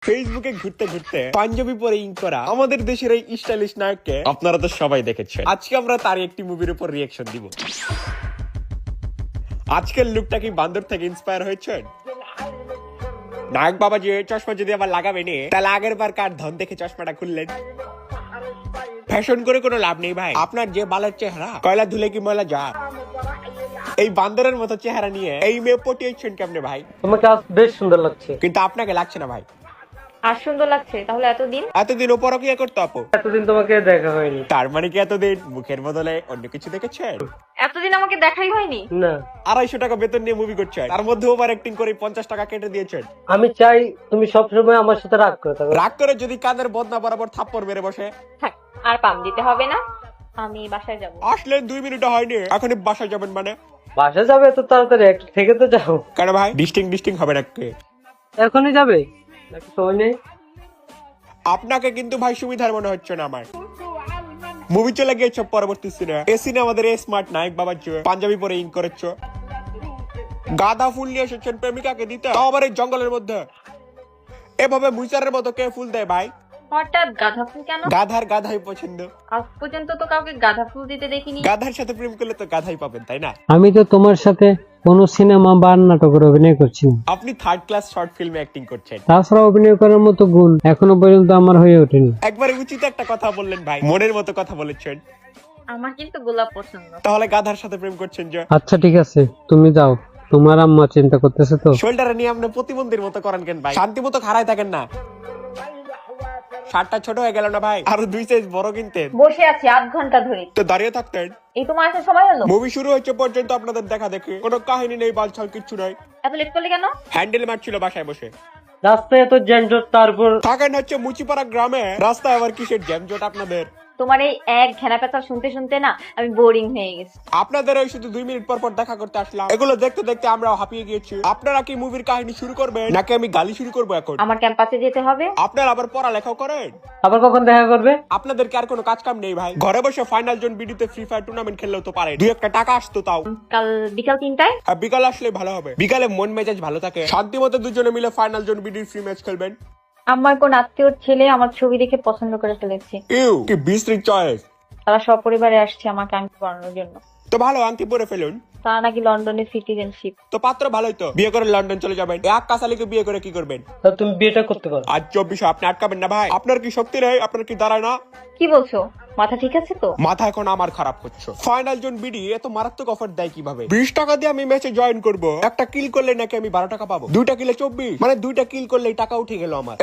ফেসবুকে ঘুরতে ঘুরতে পাঞ্জাবি পরে ইন করা আমাদের দেশের এই স্টাইলিশ নায়ককে আপনারা তো সবাই দেখেছেন। আজকে আমরা তার একটি মুভির উপর রিয়েকশন দিব। আজকের লুকটা কি বান্দর থেকে ইন্সপায়ার হয়েছেন? নায়ক বাবা যে চশমা যদি আবার লাগাবেন তাহলে আগের বার কার ধন দেখে চশমাটা খুললেন। ফ্যাশন করে কোনো লাভ নেই ভাই, আপনার যে বালের চেহারা কয়লা ধুলে কি ময়লা যা। এই বান্দরের মতো চেহারা নিয়ে এই মেয়ে পটিয়েছেন কেমনে ভাই? তোমাকে আজ বেশ সুন্দর লাগছে। কিন্তু আপনাকে লাগছে না ভাই। আর সুন্দর লাগছে তাহলে এতদিন ওপরও কি করতো আপু? এতদিন তোমাকে দেখা হয়নি। তার মানে কি এতদিন মুখের বদলে অন্য কিছু দেখেছেন? এতদিন আমাকে দেখাই হয়নি। না, 250 টাকা বেতন নিয়ে মুভি করছেন, তার মধ্যে ওভার অ্যাক্টিং করে 50 টাকা কেটে দিয়েছেন। আমি চাই তুমি সবসময় আমার সাথে রাগ করে থাকো। রাগ করে যদি কানের বদনা বরাবর থাপ্পড় মেরে বসে। থাক, আর পাম দিতে হবে না, আমি বাসায় যাব। আসলে 2 মিনিট হয়নি, এখনই বাসায় যাবেন মানে? বাসা যাবে এত তাড়াতাড়ি? একটু থেকে তো যাও। কেন ভাই, ডিস্টিং হবে নাকি? এখনই যাবে নাকি সময় নেই? আপনাকে কিন্তু ভাই সুবিধার মনে হচ্ছে না আমার। মুভি চলে গিয়েছে পরবর্তী সিনে। এই সিনে আমাদের এই স্মার্ট নায়ক বাবার পাঞ্জাবি পরে ইন করেছ, গাঁদা ফুল নিয়ে এসেছেন প্রেমিকাকে দিতে, তাও আবার এই জঙ্গলের মধ্যে। এভাবে মুইচারের মতো কে ফুল দেয় ভাই? হঠাৎ গাঁদা ফুল কেন? গাধাই পছন্দ। আজ পর্যন্ত তো কাউকে গাঁদা ফুল দিতে দেখিনি। গাধার সাথে প্রেম করলে তো গাধাই পাবেন, তাই না? আমি তো তোমার সাথে কোনো সিনেমা বা নাটকের অভিনয় করছি না। আপনি 3rd ক্লাস শর্ট ফিল্মে অ্যাক্টিং করছেন। তাছাড়া অভিনয় করার মতো গুণ এখনো পর্যন্ত আমার হয়ে ওঠেনি। একবারে উচিত একটা কথা বললেন ভাই, মনের মতো কথা বলেছেন। আমার কিন্তু গোলাপ পছন্দ। তাহলে গাধার সাথে প্রেম করছেন যে? আচ্ছা ঠিক আছে, তুমি যাও, তোমার আম্মা চিন্তা করতেছে তো। শোল্ডারে নিয়ে আপনি প্রতিবন্ধীর মতো করেন কেন ভাই? শান্তি মতো খাড়ায় থাকেন না। শার্টটা ছোট হয়ে গেল না ভাই? আরো 2 সাইজ বড় কিনতেন। বসে আছি 8 ঘন্টা ধরে। তো দাঁড়িয়ে থাকতেন। এই তোমার আসার সময় হলো? মুভি শুরু হচ্ছে পর্যন্ত আপনাদের দেখা দেখে কোনো কাহিনী নেই, বালছাল কিচ্ছু নাই। এত লেট করলে কেন? হ্যান্ডেল মারছিল বাসায় বসে। রাস্তায় এত যানজট, তারপর থাকেন হচ্ছে মুচিপাড়া গ্রামে, রাস্তায় আবার কিসের জ্যামজট আপনাদের? তোমার এই এক ঘেনা পেঁচা শুনতে শুনতে না আমি বোরিং হয়ে গেছি। আপনাদের ওই শুধু 2 মিনিট পর পর দেখা করতে আসলাম, এগুলো দেখতে দেখতে আমরাও হাঁপিয়ে গিয়েছি। আপনারা কি মুভির কাহিনী শুরু করবেন নাকি আমি গালি শুরু করবো এখন? আমার ক্যাম্পাসে যেতে হবে। আপনারা আবার পড়ালেখাও করেন? আবার কখন দেখা করবে? আপনাদের কি আর কোনো কাজ কাম নেই ভাই? ঘরে বসে ফাইনাল জোন বিডিতে ফ্রি ফায়ার টুর্নামেন্ট খেললেও তো পারে, 2 একটা টাকা আসতো তাও। কাল বিকাল 3টায়। আর বিকালে আসলে ভালো হবে, বিকালে মন মেজাজ ভালো থাকে, শান্তি মতো দুজনে মিলে ফাইনাল জোন বিডির ফ্রি ম্যাচ খেলবেন। আমার কোন আত্মীয়র ছেলে আমার ছবি দেখে পছন্দ করে ফেলেছে। ইউ কি বিশ্রী চয়েস। তারা সপরিবারে আসছে আমাকে আংটি পরানোর জন্য। তো ভালো, আংটি পরে ফেলুন। তারা নাকি লন্ডনের সিটিজেনশিপ। তো পাত্র ভালোই, তো বিয়ে করে লন্ডন চলে যাবেন। এক কাসালিকে বিয়ে করে কি করবেন? তা তুমি বিয়েটা করতে পারো। আজ 24 আপনি আটকাবেন না ভাই? আপনার কি শক্তি নেই? আপনার কি দাঁড়ায় না? কি বলছো? মাথা ঠিক আছে তো? মাথা এখন আমার খারাপ করছো। ফাইনাল জোন বিডি এত মারাত্মক অফার দেয় কিভাবে? 20 টাকা দিয়ে আমি ম্যাচে জয়েন করব, একটা কিল করলে নাকি আমি 12 টাকা পাবো, 2টা কিলে 24, মানে 2টা কিল করলেই টাকা উঠে গেল আমার।